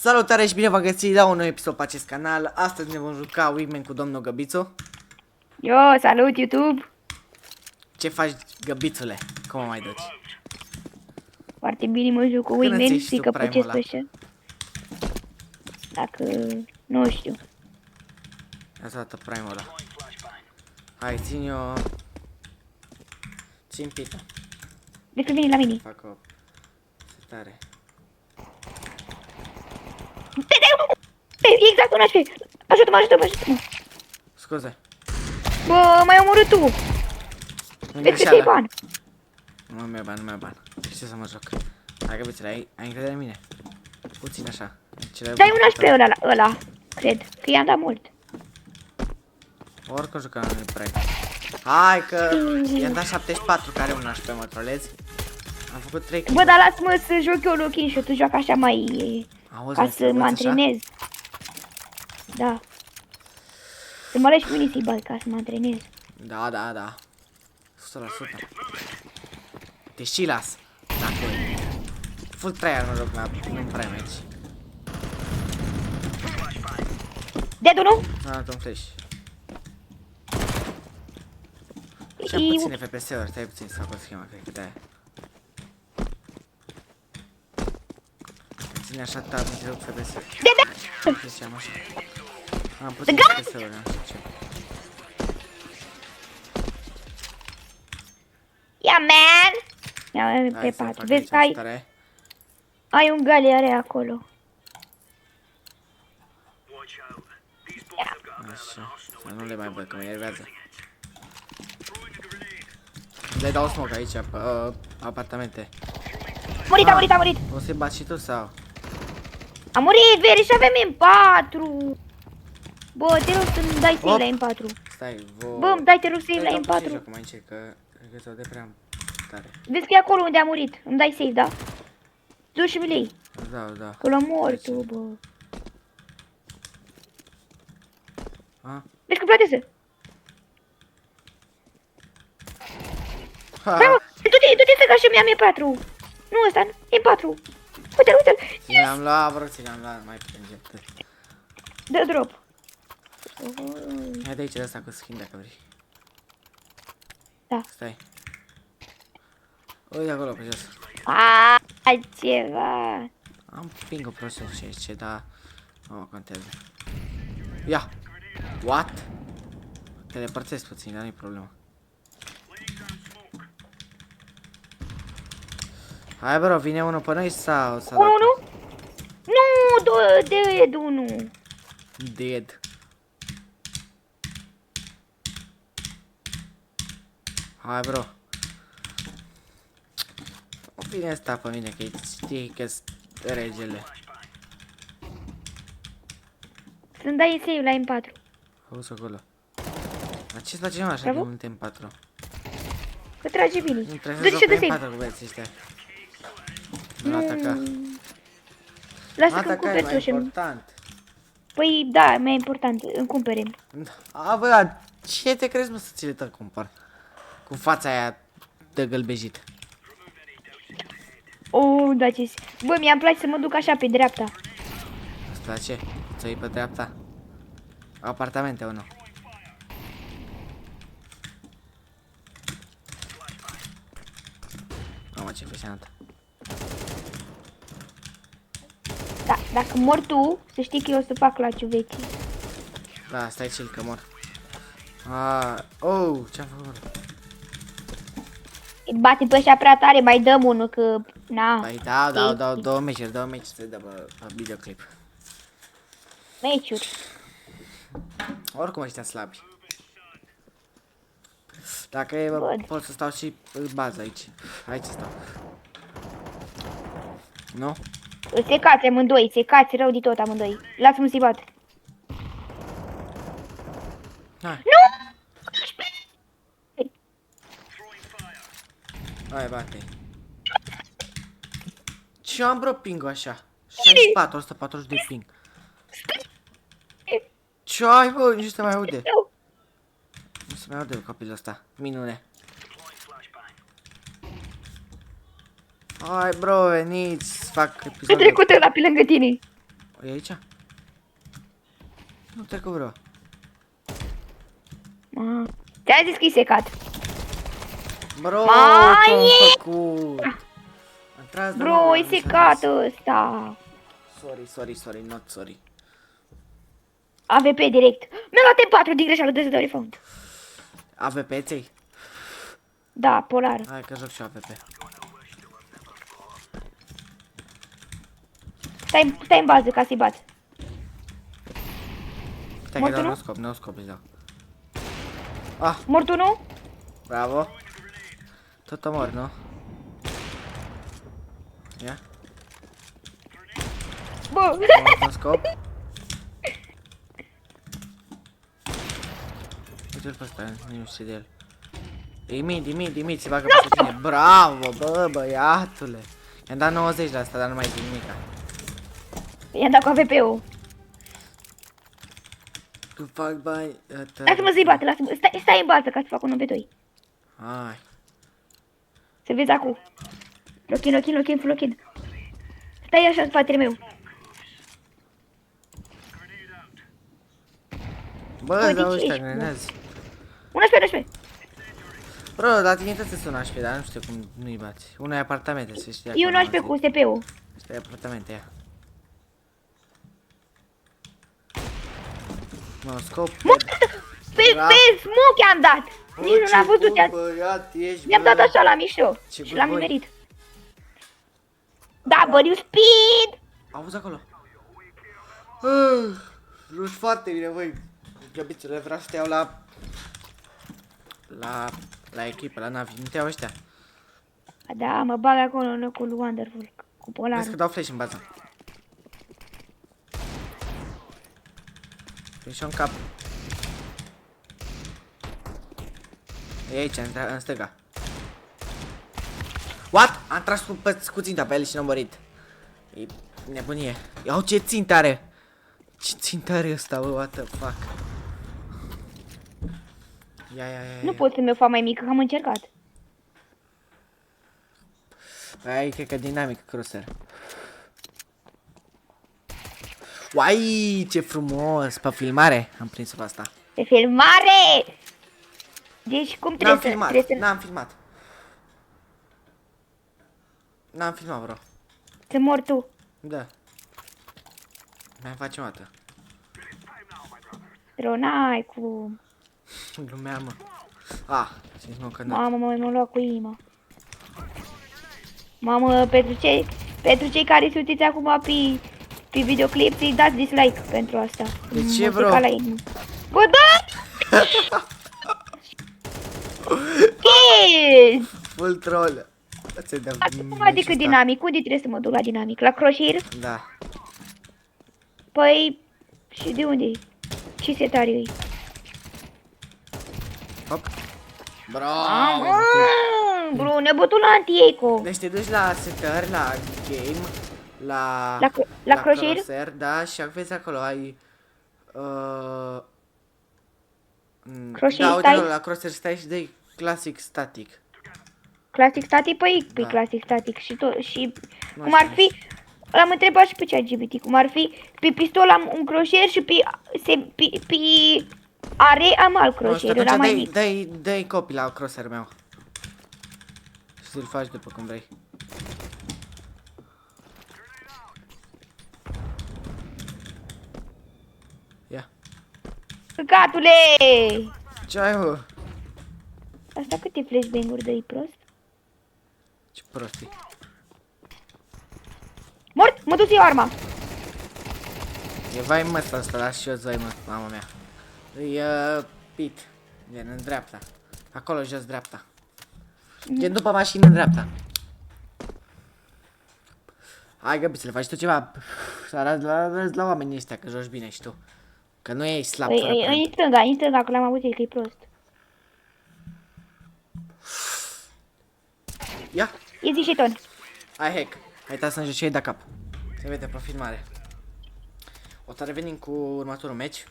Salutare și bine v-am găsit la un nou episod pe acest canal. Astăzi ne vom juca Wingman cu domnul Găbițu. Yo, salut YouTube! Ce faci, Găbițule? Cum o mai duci? Foarte bine mă joc cu Când îți Wingman, iei și știi tu că prime-ul pucesc ăla? așa. Dacă... nu știu. Ia-ți dată prime-ul ăla. Hai, țin eu... Țin pita. Despre vine la mine. Fac o setare. Exact un HP! Ajută-mă, ajută-mă, ajută-mă! Scuze. Bă, m-ai omorât tu! Nu Vezi că ți-ai bani! Nu mi-ai bani, nu mi-ai bani. Ce să mă joc? Hai, Găbițule, ai încredere în mine? Puțin așa. Dai un HP ăla, cred, că i-am dat mult. Oricum jucăm la noi prime. Hai că i-am dat 74 care un HP, mă trolezi. Am făcut 3 Bă, dar lasă-mă să joc eu lochin și tu joacă așa mai... Auzi, ca mai să mă învăț așa? antrenez. Da. Să mă lași mine să-i bag ca să mă antrenez. Da, da, da. 100%. Te și las. Dacă full tryhard mă rog, nu prea mergi. Dead-ul nu? Da, tu-mi flash. Și am puține FPS-uri, stai puțin să fac o schemă, cred că de-aia. Ține așa tab, îmi trebuie FPS-uri. Deci am așa. Am puține FPS-uri, nu știu ce. Ia, man! Ia, Hai pe să 4. fac Vezi că aici ajutare. ai un galeare acolo. Așa, să nu le mai văd, că mă enervează. Le dau smoke aici, pe apartamente. Murit, a murit, a murit! O să-i bați și tu sau? A murit, veri, și avem M4! Bă, te rog să-mi dai save la M4. Stai, Bă, dai te rog save la M4. Joc mai încet, că cred că ți-o de prea tare. Vezi că e acolo unde a murit. Îmi dai save, da? Du și mi lei. Da, da. Că l-a mort tu, bă. A? Vezi că platează. Ha! Hai, mă, du-te să ca și mi-am M4. Nu ăsta, M4. Uite-l, uite-l. Ți-l-am luat, bro, ți-l-am luat, mai plânge. Dă drop. Hai de aici de asta cu skin dacă vrei. Da. Stai. Uite acolo pe jos. Ceva. Am ping-o prost și aici, dar nu mă contează. Ia! What? Telepărțesc puțin, dar nu-i problemă. Hai bro, vine unul pe noi sau s-a dat? Unu? Nu, dead unu. Dead. Hai bro. O vine asta pe mine că știi că-s regele. Să-mi dai save la M4. Auzi acolo. Dar ce-ți face așa de Bravo. mult M4? Că trage bine. Nu trebuie Du-te să și joc dă M4 save. cu băieții ăștia. Nu ataca. Lasă că-mi Ataca e cumperi mai tu și... important. Păi da, mai important, îmi cumpere. A, bă, dar ce te crezi, mă, să ți le tot cumpăr? Cu fața aia de gălbejit. Oh, da, ce... Bă, mi-am place să mă duc așa pe dreapta. Asta ce? Să iei pe dreapta? Apartamente, unul. Mamă, ce feșanată. Da, dacă mor tu, să știi că eu o să fac la ciuveții. Da, stai chill că mor. Oh, ce-am făcut? Îi bate pe ăștia prea tare, mai dăm unul, că... Na, Păi dau două meciuri să dă pe videoclip. meciuri. Oricum ăștia slabi. Dacă e, bă, pot să stau și în bază aici. Aici stau. Nu? Secați amândoi, secați rău de tot amândoi. Lasă-mă să-i bat. Hai. Nu! Hai, bate. Ce am bro ping așa? 64, 140 de ping. Ce ai bă, nici se mai aude. Nu se mai aude copilul ăsta. Minune. Hai bro, veniți, fac A episodul. trecut ăla pe lângă tine. E aici? Nu trecut vreo. Ți-am zis că e secat. Bro, Mai ce-am e! făcut? Am tras de Bro, nou, e nu s-a secat dus. ăsta. Sorry, not sorry. AVP direct. Mi-a luat T4 din greșeală de dă refund. AVP ți-ai? Da, polar. Hai că joc și AVP. Stai în bază ca să-i bați. Stai că Mortul dau nu? no scop, îți dau. Ah, Mort unul? bravo. Tot omor, nu? Ia, Bă! no scop. Uite-l pe ăsta, nu știu de el. E mid, se bagă pe tine. Bravo, bă, băiatule. I-am dat 90 la asta, dar nu mai zic nimica. I-am dat cu AVP-ul. Tu fac bani. Lasă-mă să-i bată, lasă-mă. Stai în bază ca să fac 1v2. Hai. Să vezi acum. Lochin. Stai așa în spatele meu. Bă, Bă, dau de ce ăștia ești, bă? grenezi. 11. Bro, la tine tot sunt 11, dar nu știu cum nu-i bați. Unul e apartamente, să știi. Eu 19 cu SP-ul. Ăsta e apartamente, ia. No, scop. Pe smoke i-am dat. Nici nu l-am văzut. Băiat, ești, Mi-am dat așa la mișto. Ce Și l-am good boy. nimerit. W speed. Auzi acolo. Ruși foarte bine, băi. Găbițele, vreau să te iau la echipă, la navi. Nu te iau ăștia. Da, mă bag acolo în locul Wonderful. Cu Vezi că polarul. dau flash în bază. Păi și în cap. E aici, în stânga. What? Am tras cu ținta pe el și n-am murit. E nebunie. Iau ce țintă are. Ce țintă are ăsta, bă, what the fuck. Ia. Nu pot să-mi o fac mai mică, că am încercat. Ai, cred că dinamic crosser. Uai, ce frumos! Pe filmare am prins-o pe asta. Pe filmare! Deci cum trebuie să... Trebuie să... N-am filmat. N-am filmat, bro. Să mor tu. Da. Mai facem o dată. Bro, n-ai cum. Glumeam, mă. Ah, ce mă că Mamă, m-am luat cu inima. Mamă, pentru cei care sunteți acum pe videoclip, să-i dați dislike pentru asta. De ce, Mă bro? seca la inimă. Bă, da! Yes! Full troll. Ți-ai dat Acum adică dinamic, unde trebuie să mă duc la dinamic? La croșir? Da. Păi, și de unde? Ce setare e? Hop. Bro. Bro, ne bătu la anti-eco. Deci te duci la setări, la game, La croșir? crosser, da, și vezi acolo, ai... Croșir, da, uite stai? acolo, la crosser stai și dai classic static. Classic static? Păi, Da. classic static și tot, și Nu cum știu, ar fi, l-am întrebat și pe ChatGPT, cum ar fi, pe pistol am un croșier și pe are am alt Nu știu, croșier, era mai atunci mic. dai copii la crosser meu. Și să-l faci după cum vrei. Ia. Căcatule! Ce ai, mă? Asta câte flashbang-uri dă-i prost? Ce prostii. Mort! Mă duc eu arma! E vai mă asta, las și eu vai mă, mama mea. E pit. E în dreapta. Acolo jos dreapta. Gen după mașină în dreapta. Hai găbițele, faci tu ceva. Să arăți la oamenii ăștia că joci bine și tu. Că nu ești slab fără Păi, prânz. în stânga, că l-am auzit că e prost. Ia, E zi și ton. hai hack. Hai ta să-mi joci și ei de cap. Se vede pe filmare. O să revenim cu următorul meci.